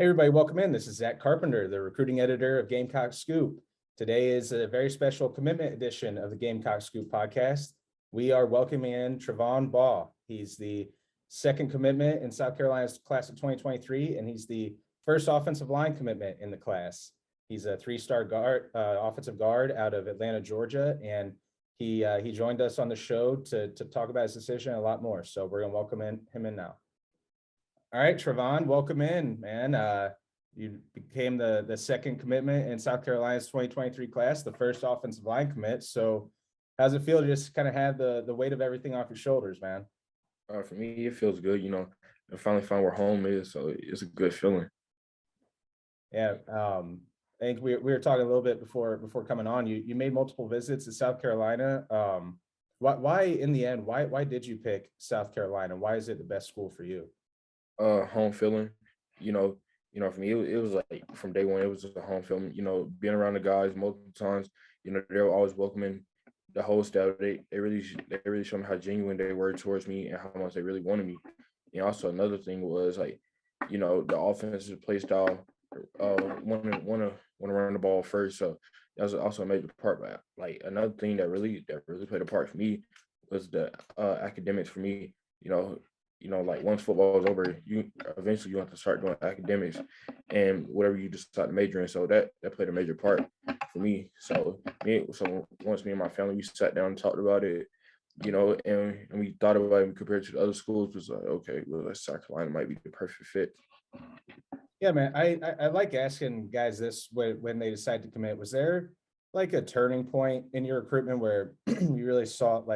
Hey, everybody, welcome in. This is Zack Carpenter, the recruiting editor of Gamecock Scoop. Today is a very special commitment edition of the Gamecock Scoop podcast. We are welcoming in Trovon Baugh. He's the second commitment in South Carolina's class of 2023, and he's the first offensive line commitment in the class. He's a three-star guard, offensive guard out of Atlanta, Georgia, and he joined us on the show to talk about his decision and a lot more. So we're going to welcome him in now. All right, Trovon, welcome in, man. You became the second commitment in South Carolina's 2023 class, the first offensive line commit. So how's it feel to just kind of have the weight of everything off your shoulders, man? For me, it feels good. I finally found where home is, so it's a good feeling. Yeah, I think we were talking a little bit before coming on. You made multiple visits to South Carolina. Why in the end? Why did you pick South Carolina? Why is it the best school for you? Home feeling. You know, for me, it was like from day one, it was just a home feeling. Being around the guys multiple times. They were always welcoming. The whole staff, they really showed me how genuine they were towards me and how much they really wanted me. And also another thing was like, the offensive play style, want to run the ball first. So that was also a major part. But like another thing that really played a part for me was the academics for me. Like once football is over, you eventually have to start doing academics and whatever you decide to major in. So that played a major part for me. So once me and my family we sat down and talked about it, and we thought about it compared to the other schools, it was like, okay, well, South Carolina might be the perfect fit. Yeah, man. I like asking guys this when they decide to commit. Was there like a turning point in your recruitment where you really thought,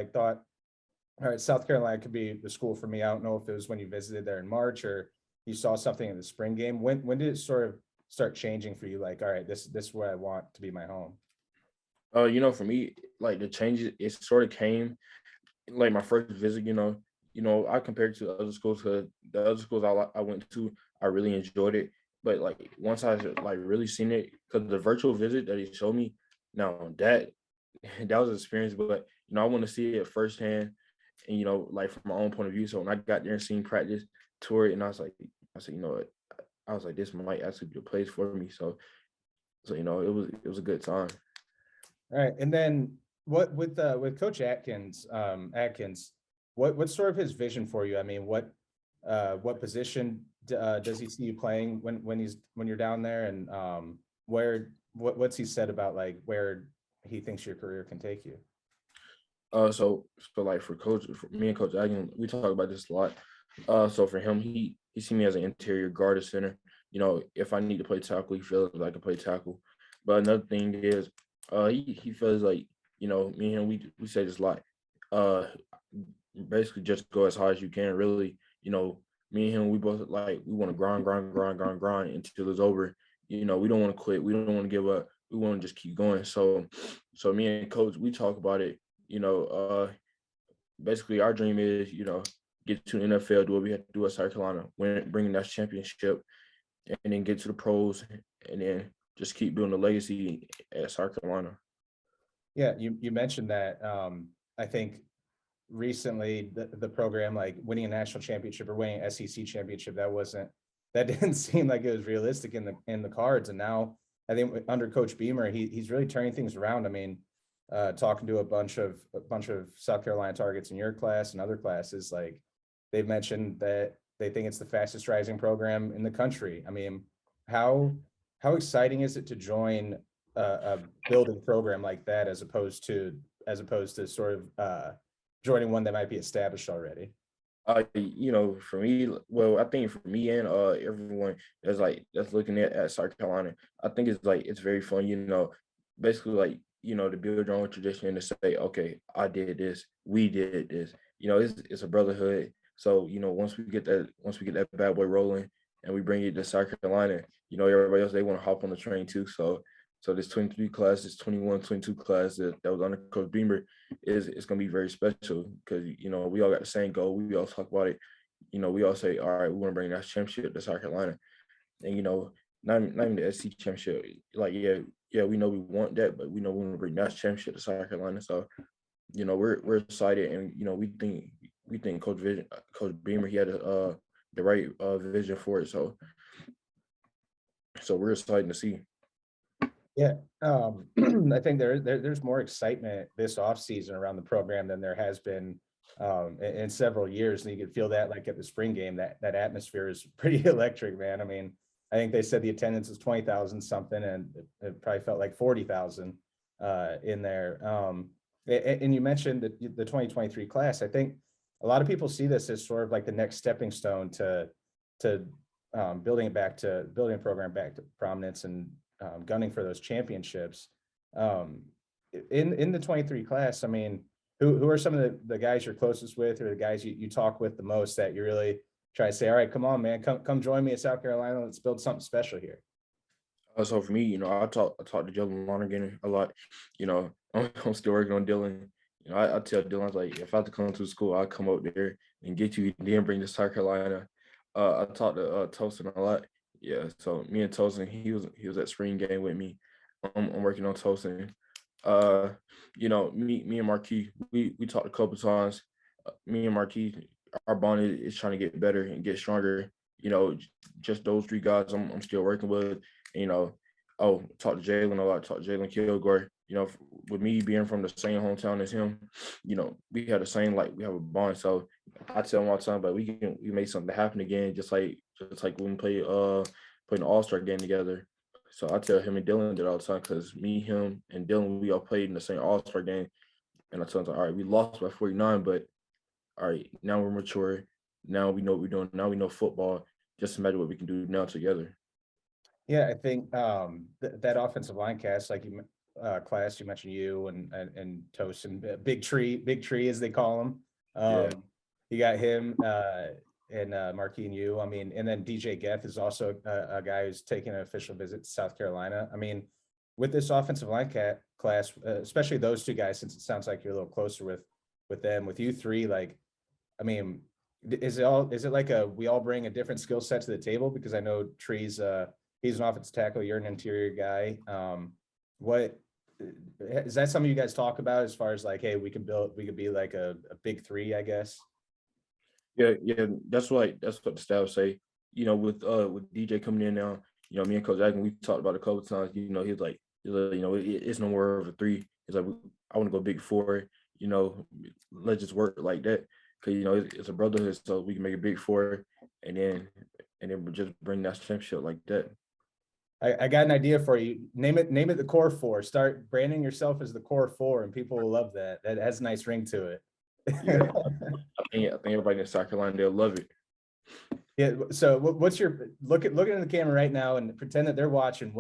all right, South Carolina could be the school for me? I don't know if it was when you visited there in March or you saw something in the spring game. When did it sort of start changing for you? Like, all right, this is where I want to be my home. For me, like the changes, it sort of came like my first visit. I compared to the other schools because the other schools I went to, I really enjoyed it. But like once I like really seen it, because the virtual visit that he showed me, now that was an experience. But I want to see it firsthand, and like from my own point of view. So when I got there and seen practice, tour it, and I said, what, I was like, this might actually be a place for me. So it was a good time. All right, and then what with Coach Atkins? What's sort of his vision for you? I mean, what position does he see you playing when you're down there, and what's he said about like where he thinks your career can take you? So like for me and Coach Atkins, we talk about this a lot. So for him, he see me as an interior guard or center. If I need to play tackle, he feels like I can play tackle. But another thing is, he feels like me and him we say this a lot. Basically just go as hard as you can. Really, me and him we both like we want to grind until it's over. We don't want to quit. We don't want to give up. We want to just keep going. So me and Coach we talk about it. Basically our dream is get to the NFL, do what we have to do at South Carolina, bring that championship, and then get to the pros, and then just keep building the legacy at South Carolina. Yeah, you mentioned that. I think recently the program like winning a national championship or winning SEC championship that didn't seem like it was realistic in the cards. And now I think under Coach Beamer, he's really turning things around. I mean, talking to a bunch of South Carolina targets in your class and other classes, like they've mentioned that they think it's the fastest rising program in the country. I mean, how exciting is it to join a building program like that as opposed to sort of joining one that might be established already? For me, well, I think for me and everyone that's looking at South Carolina, I think it's very fun, basically like, to build your own tradition and to say, okay, I did this, we did this. It's a brotherhood. So, once we get that bad boy rolling and we bring it to South Carolina, everybody else they want to hop on the train too. So this 23 class, this 21, 22 class that was under Coach Beamer it's going to be very special because, we all got the same goal. We all talk about it. We all say, all right, we want to bring that championship to South Carolina. And, not even the SC championship. Like, yeah, we know we want that, but we know we want to bring that championship to South Carolina. So, we're excited, and we think Coach Beamer he had the right vision for it. So So we're excited to see. Yeah, I think there's more excitement this offseason around the program than there has been in several years, and you could feel that like at the spring game. That atmosphere is pretty electric, man. I mean, I think they said the attendance is 20,000 something, and it probably felt like 40,000 in there. And you mentioned the 2023 class. I think a lot of people see this as sort of like the next stepping stone to building a program back to prominence and gunning for those championships. Um, in the 23 class, I mean, who are some of the guys you're closest with, or the guys you talk with the most that you really try to say, all right, come on, man, come join me at South Carolina. Let's build something special here. So for me, I talk to Jalen Lonergan a lot. I'm still working on Dylan. I tell Dylan, I was like, if I have to come to school, I'll come up there and get you, and then bring to South Carolina. I talked to Tosin a lot. Yeah, so me and Tosin, he was at spring game with me. I'm working on Tosin. Uh, me and Marquis, we talked a couple times. Me and Marquis, our bond is trying to get better and get stronger. Just those three guys I'm still working with. You know, talk to Jalen a lot, talk to Jalen Kilgore. With me being from the same hometown as him, we had the same, like, we have a bond. So I tell him all the time, but we make something happen again, just like when we played an All-Star game together. So I tell him and Dylan that all the time, because me, him, and Dylan, we all played in the same All-Star game. And I tell him, all right, we lost by 49, but all right, now we're mature. Now we know what we're doing. Now we know football. Just imagine what we can do now together. Yeah, I think that offensive line cast, like class, you mentioned you and Toast and Big Tree as they call him. Yeah. You got him and Marquis and you. I mean, and then DJ Geth is also a guy who's taking an official visit to South Carolina. I mean, with this offensive line class, especially those two guys, since it sounds like you're a little closer with them, with you three, like, I mean, is it like we all bring a different skill set to the table? Because I know Tree's he's an offensive tackle, you're an interior guy. What is that something you guys talk about as far as like, hey, we could be like a big three, I guess? Yeah. That's what the staff say. With DJ coming in now, me and Coach Atkins, we talked about it a couple of times. It's no more of a three. It's like, I want to go big four. Let's just work like that, because it's a brotherhood, so we can make a big four, and then just bring that championship like that. I got an idea for you. Name it the core four. Start branding yourself as the core four, and people will love that. That has a nice ring to it. Yeah, I think everybody in South Carolina, they'll love it. Yeah. So what's your look into the camera right now and pretend that they're watching.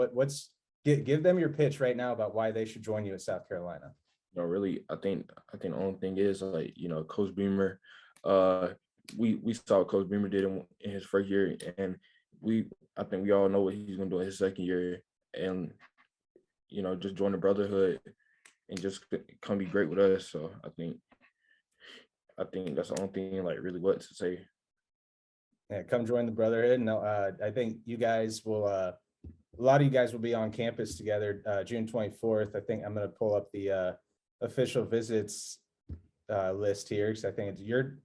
Give them your pitch right now about why they should join you at South Carolina. Really, I think the only thing is, like, Coach Beamer. We saw what Coach Beamer did in his first year, and I think we all know what he's gonna do in his second year, and just join the brotherhood and just come be great with us. So I think that's the only thing, like, really what to say. Yeah, come join the brotherhood. And I think you guys will. A lot of you guys will be on campus together June 24th. I think I'm going to pull up the official visits list here, because I think you're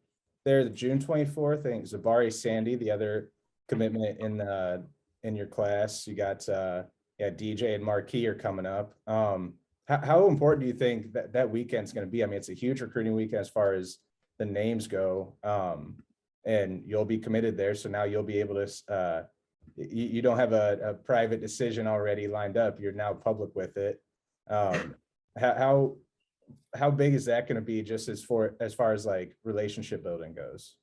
there the June 24th. I think Zabari Sandy, the other commitment in your class. You got DJ and Marquis are coming up. How important do you think that weekend's going to be? I mean, it's a huge recruiting weekend as far as the names go, and you'll be committed there. So now you'll be able to, you don't have a private decision already lined up. You're now public with it. How big is that going to be, just as far as like relationship building goes?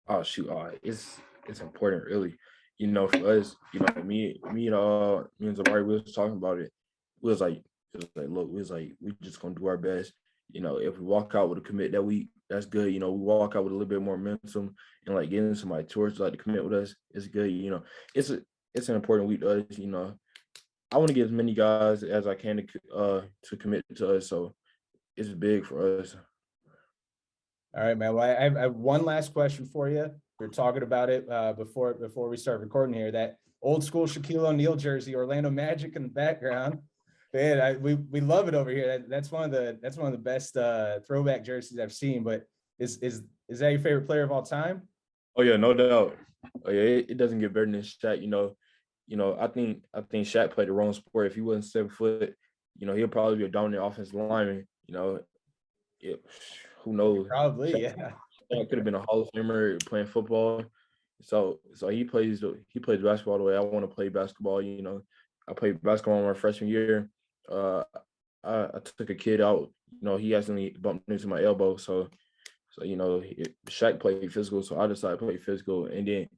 Oh shoot, it's important, really. For us, me and Zabari, we was talking about it. Look, we just gonna do our best. If we walk out with a commit that week, that's good. We walk out with a little bit more momentum, and like getting somebody towards, like, to commit with us is good. It's an important week to us. I want to get as many guys as I can to commit to us, so it's big for us. All right, man. Well, I have one last question for you. We were talking about it before we start recording here. That old school Shaquille O'Neal jersey, Orlando Magic in the background. Man, we love it over here. That's one of the best throwback jerseys I've seen. But is that your favorite player of all time? Oh yeah, no doubt. Oh yeah, it doesn't get better than Shaq. I think Shaq played the wrong sport. If he wasn't 7 foot, he'll probably be a dominant offensive lineman. It, who knows? Probably, yeah. Shaq could have been a Hall of Famer playing football. So he plays basketball the way I want to play basketball. I played basketball my freshman year. Uh, I took a kid out. He accidentally bumped into my elbow. So Shaq played physical, so I decided to play physical, and then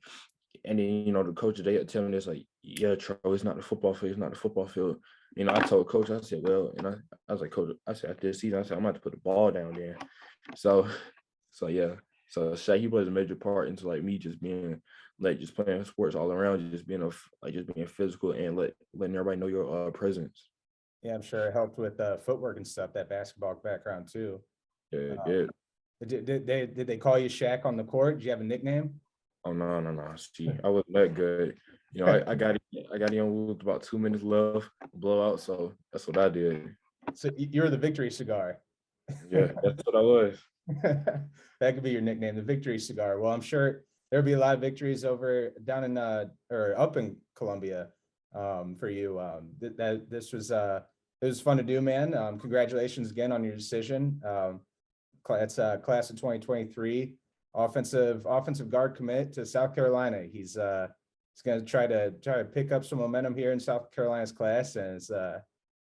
the coach they had tell me this like, yeah, Tro, it's not the football field, it's not the football field. I told coach, I said, well, and I was like, coach, I said after this season, I said I'm about to put the ball down there. So yeah, so Shaq he plays a major part into like me just being like just playing sports all around, just being just being physical and letting everybody know your presence. Yeah, I'm sure it helped with footwork and stuff, that basketball background too. Yeah, Um, yeah. did they call you Shaq on the court? Did you have a nickname? Oh no. See, I wasn't that good. I got in with about 2 minutes left, blowout. So that's what I did. So you're the victory cigar. Yeah, that's what I was. That could be your nickname, the victory cigar. Well, I'm sure there'll be a lot of victories over down in or up in Columbia for you. This was it was fun to do, man. Congratulations again on your decision. It's class of 2023 offensive guard commit to South Carolina. He's going to try to pick up some momentum here in South Carolina's class, and it's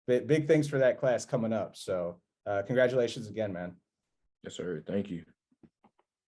big things for that class coming up. So congratulations again, man. Yes, sir. Thank you.